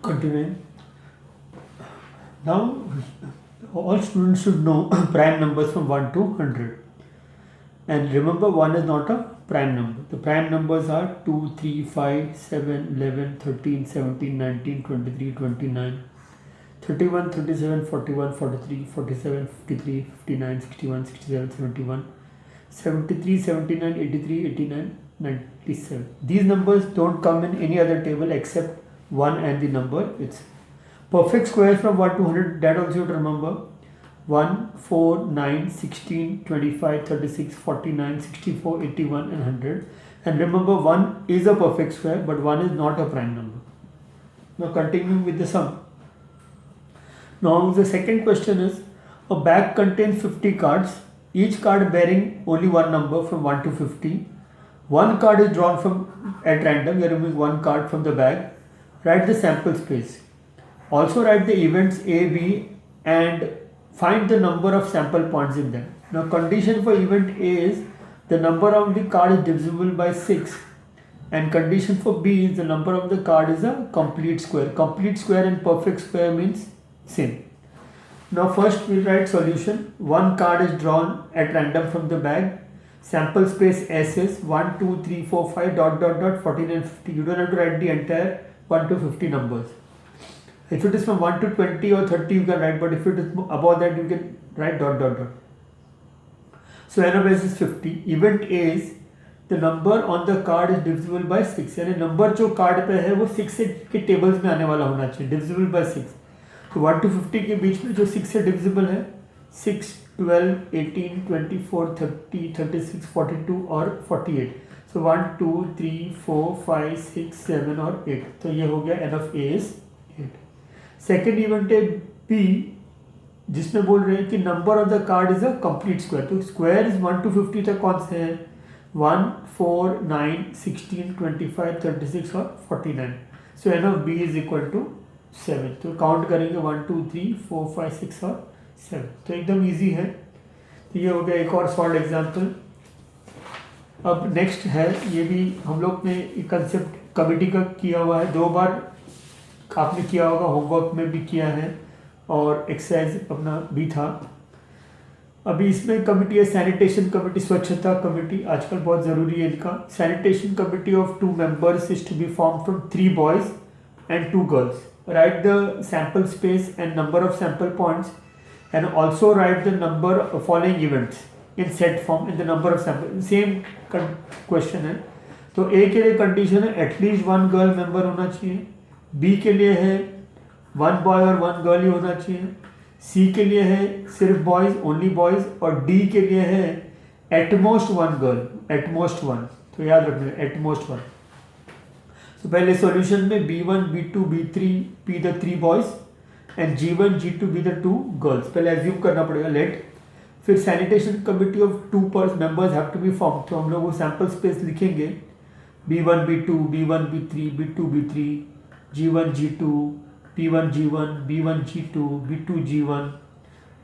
Continuing. Now, all students should know prime numbers from 1 to 100. And remember, 1 is not a prime number. The prime numbers are 2, 3, 5, 7, 11, 13, 17, 19, 23, 29, 31, 37, 41, 43, 47, 53, 59, 61, 67, 71, 73, 79, 83, 89, 97. These numbers don't come in any other table except 1 and the number. It's perfect squares from 1 to 100. That also you have to remember. 1, 4, 9, 16, 25, 36, 49, 64, 81 and 100. And remember, 1 is a perfect square, but 1 is not a prime number. Now continuing with the sum. Now the second question is, a bag contains 50 cards, each card bearing only one number from 1 to 50. One card is drawn from at random. You are removing one card from the bag. Write the sample space. Also write the events A, B and find the number of sample points in them. Now condition for event A is the number of the card is divisible by 6, and condition for B is the number of the card is a complete square. Complete square and perfect square means same. Now first we write solution. One card is drawn at random from the bag. Sample space S is 1, 2, 3, 4, 5 dot dot dot 49, 50. You don't have to write the entire 1 to 50 numbers. If it is from 1 to 20 or 30 you can write, but if it is above that you can write dot dot dot. So n of s is 50. Event A is the number on the card is divisible by 6. यानी number जो card पे है वो 6 के tables में आने वाला होना चाहिए, डिविजिबल बाय 6. तो 1 to 50 के बीच में जो 6 से डिविजिबल है 6, 12, 18, 24, 30, 36, 42 और 48. So 1, 2, 3, 4, 5, 6, 7 और 8. तो ये हो गया n of a is 8. Second event है P, जिसमें बोल रहे हैं कि number of the card is a complete square. तो स्क्वायर इज 1 to 50 तक कौन से हैं? 1, 4, 9, 16, 25, 36 और 49. So N of B is equal to 7. तो काउंट करेंगे 1, 2, 3, 4, 5, 6 और 7. तो एकदम ईजी है. तो ये हो गया एक और सॉल्व एग्जाम्पल. अब नेक्स्ट है, ये भी हम लोग ने कंसेप्ट कमिटी का किया हुआ है, 2 बार आपने किया होगा, होमवर्क में भी किया है और एक्सरसाइज अपना भी था. अभी इसमें कमिटी है सैनिटेशन कमिटी, स्वच्छता कमिटी. आजकल बहुत ज़रूरी है इनका. Sanitation committee of 2 members is to be form from 3 boys and 2 girls. Write the sample space and number of sample points and also write the number of following events in set form and the number of sample. Same question है. तो ए के लिए condition है at least 1 girl member होना चाहिए. B के लिए है 1 बॉय और 1 गर्ल ही होना चाहिए. सी के लिए है सिर्फ बॉयज, ओनली बॉयज. और डी के लिए है एटमोस्ट 1 गर्ल, एटमोस्ट 1. तो याद रखना एटमोस्ट 1. तो पहले सॉल्यूशन में B1, B2, B3 be the 3 boys and G1, G2 be the 2 girls. पहले एज्यूम करना पड़ेगा लेट. फिर sanitation committee of 2 members have to be form. तो हम लोग वो सैम्पल स्पेस लिखेंगे B1, B2, B1, B3, B2, B3, G1, G2, P1, G1, B1, G2, B2, G1,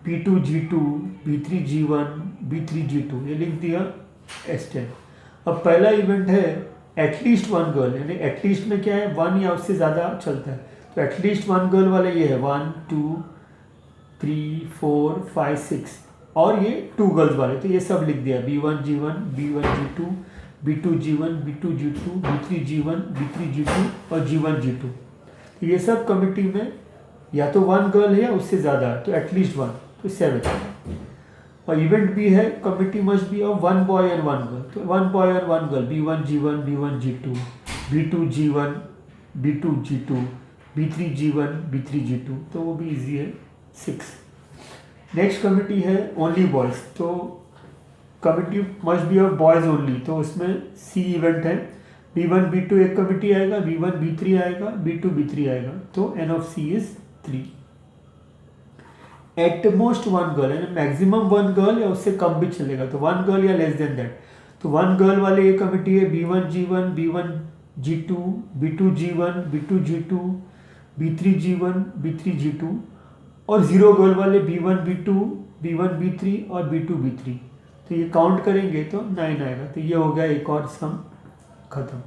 B2, G2, B3, G1, B3, G2. ये लिख दिया S10. अब पहला इवेंट है एटलीस्ट 1 गर्ल, यानी एटलीस्ट में क्या है 1 या उससे ज़्यादा चलता है. तो एटलीस्ट 1 गर्ल वाले ये है 1, 2, 3, 4, 5, 6 और ये 2 गर्ल्स वाले. तो ये सब लिख दिया B1, G1, B1, G2, B2, G1, B2, G2, B3, G1, B3, G2 और G1, G2. तो ये सब कमिटी में या तो 1 गर्ल है या उससे ज़्यादा है, तो एटलीस्ट 1, तो 7. और इवेंट भी है committee must be of 1 boy and 1 girl. तो 1 बॉय और 1 girl B1, G1, B1, G2, B2, G1, B2, G2, B3, G1, B3, G2. तो वो भी इजी है 6. नेक्स्ट कमिटी है ओनली बॉयज़. तो committee must be of boys only. तो उसमें सी इवेंट है B1, B2 एक कमिटी आएगा, B1, B3 आएगा, B2, B3 आएगा. तो n of C is 3. At most 1 girl यानी मैक्सिमम 1 गर्ल या उससे कम भी चलेगा. तो 1 गर्ल या लेस देन दैट. तो 1 गर्ल वाले ये कमिटी है B1, G1, B1, G2, B2, G1, B2, G2, B3, G1, B3, G2. और 0 गर्ल वाले B1, B2, B1, B3 और B2, B3. तो ये काउंट करेंगे तो 9 आएगा. तो ये हो गया एक और सम खत्म.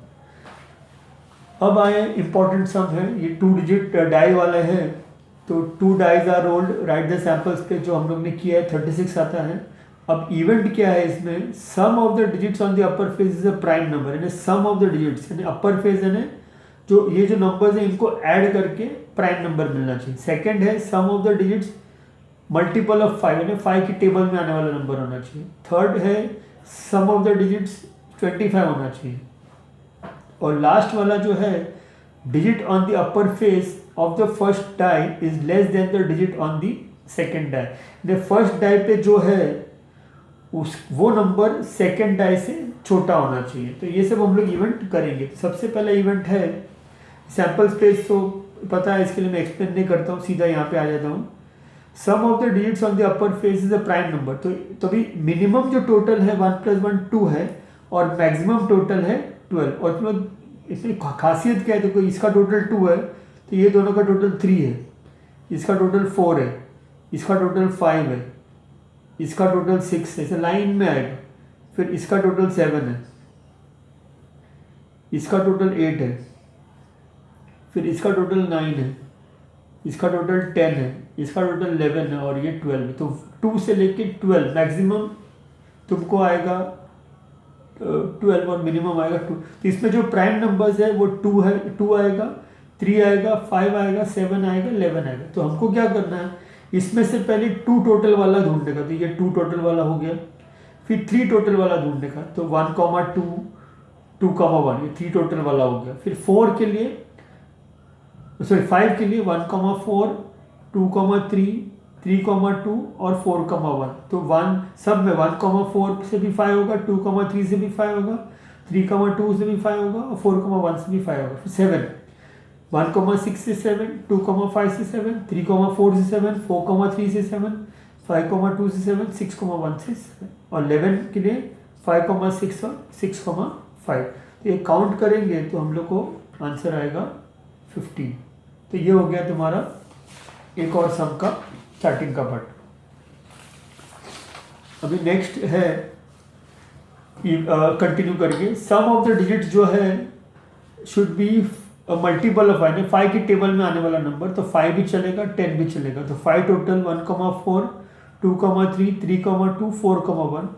अब आए इम्पोर्टेंट सम है, ये 2 डिजिट डाई वाला है, तो 2 dice are rolled, write the samples पे जो हम लोग ने किया है 36 आता है। अब इवेंट क्या है इसमें, sum of the digits on the upper face is a prime number, यानी सम ऑफ द डिजिट्स यानी अपर फेज यानी जो ये जो नंबर्स है इनको ऐड करके प्राइम नंबर मिलना चाहिए। सेकंड है sum of the digits multiple of 5 यानी 5 की टेबल में आने वाला नंबर होना चाहिए। थर्ड है सम ऑफ द डिजिट्स 25 होना चाहिए। और लास्ट वाला जो है digit on the upper face of the first die is less than the digit on the second die. First die पे जो है उस वो नंबर सेकेंड डाई से छोटा होना चाहिए। तो ये सब हम लोग इवेंट करेंगे। सबसे पहला इवेंट है सैंपल स्पेस, तो पता है इसके लिए मैं एक्सप्लेन नहीं करता हूँ, सीधा यहाँ पे आ जाता हूँ। Sum of the digits on the upper face is a prime number, तो तभी मिनिमम जो टोटल है 1 + 1 2 है और मैक्सिमम टोटल है 12। और तुम लोग इसमें खासियत क्या है, देखो इसका टोटल 2 है तो ये दोनों का टोटल 3 है, इसका टोटल 4 है, इसका टोटल 5 है, इसका टोटल 6 है, ऐसे लाइन में आएगा। फिर इसका टोटल 7 है, इसका टोटल 8 है, फिर इसका टोटल 9 है, इसका टोटल 10 है, इसका टोटल 11 है और ये 12 है। तो 2 से लेके 12 मैक्सिमम तुमको आएगा 12 और मिनिमम आएगा 2। तो इसमें जो प्राइम नंबर्स है वो 2 है, 2 आएगा, 3 आएगा, 5 आएगा, 7 आएगा, 11 आएगा। तो हमको क्या करना है, इसमें से पहले 2 टोटल वाला ढूंढने का। तो ये 2 टोटल वाला हो गया, फिर 3 टोटल वाला ढूंढने का, तो 1, 2, 2, 1 ये 3 टोटल वाला हो गया। फिर 4 के लिए, सॉरी 5 के लिए 1, 4, 2, 3, 3, 2 और 4, 1। तो 1 सब में 1, 4 से भी 5 होगा, 2, 3 से भी 5 होगा, 3, 2 से भी 5 होगा और 4, 1 से भी 5 होगा। फिर 7 1, 6 से 7, 2, 5 से 7, 3, 4 से 7, 4, 3 से 7, 5, 2 से 7, 6, 1 से 7 और 11 के लिए 5, 6 और 6, 5। तो ये काउंट करेंगे तो हम लोग को आंसर आएगा 15। तो ये हो गया तुम्हारा एक और सम का स्टार्टिंग का पार्ट। अभी नेक्स्ट है कंटिन्यू करके, सम ऑफ द डिजिट्स जो है शुड बी मल्टीपल ऑफ 5, 5 की टेबल में आने वाला नंबर, तो 5 भी चलेगा 10 भी चलेगा। तो 5 टोटल 1, 4, 2, 3, 3, 2, 4, 1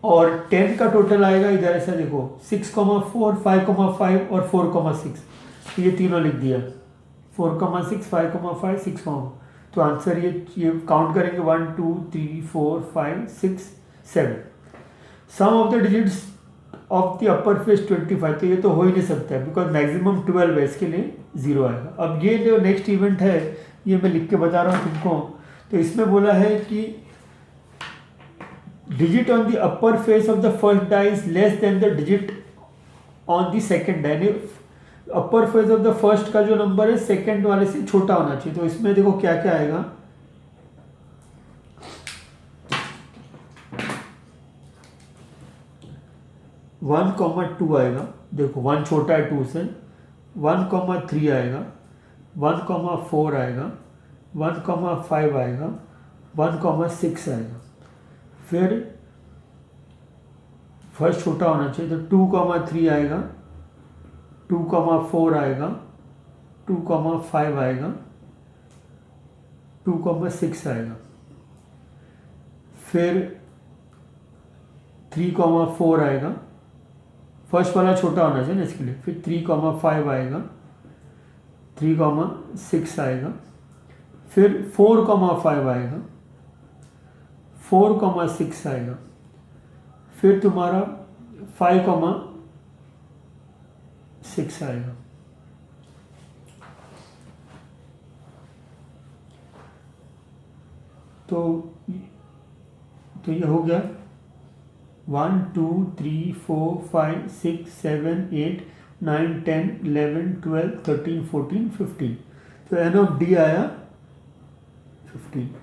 और 10 का टोटल आएगा इधर ऐसा देखो 6, 4, 5, 5 और 4, 6। ये तीनों लिख दिया, 4, 6, 5, 5, 6, 1। तो आंसर ये काउंट करेंगे 1, 2, 3, 4, 5, 6, 7। Sum of the digits of the upper face 25, तो ये तो हो ही नहीं सकता है बिकॉज मैक्सिमम 12 है, इसके लिए 0 आएगा। अब ये जो नेक्स्ट इवेंट है ये मैं लिख के बता रहा हूँ तुमको। तो इसमें बोला है कि digit on the upper face of the first die is less than the digit on the second die. Upper face of the first का जो नंबर है सेकेंड वाले से छोटा होना चाहिए। तो इसमें देखो क्या क्या आएगा, 1, 2 आएगा, देखो 1 छोटा है 2 से, 1, 3 आएगा, 1, 4 आएगा, 1, 5 आएगा, 1, 6 आएगा। फिर फर्स्ट छोटा होना चाहिए तो 2, 3 आएगा, 2, 4 आएगा, 2, 5 आएगा, 2, 6 आएगा। फिर 3, 4 आएगा, फर्स्ट वाला छोटा होना चाहिए ना इसके लिए। फिर 3, 5 आएगा, 3, 6 आएगा। फिर 4, 5 आएगा, 4, 6 आएगा। फिर तुम्हारा 5, 6 आएगा। तो ये हो गया 1, 2, 3, 4, 5, 6, 7, 8, 9, 10, 11, 12, 13, 14, 15। तो एन ऑफ डी आया 15।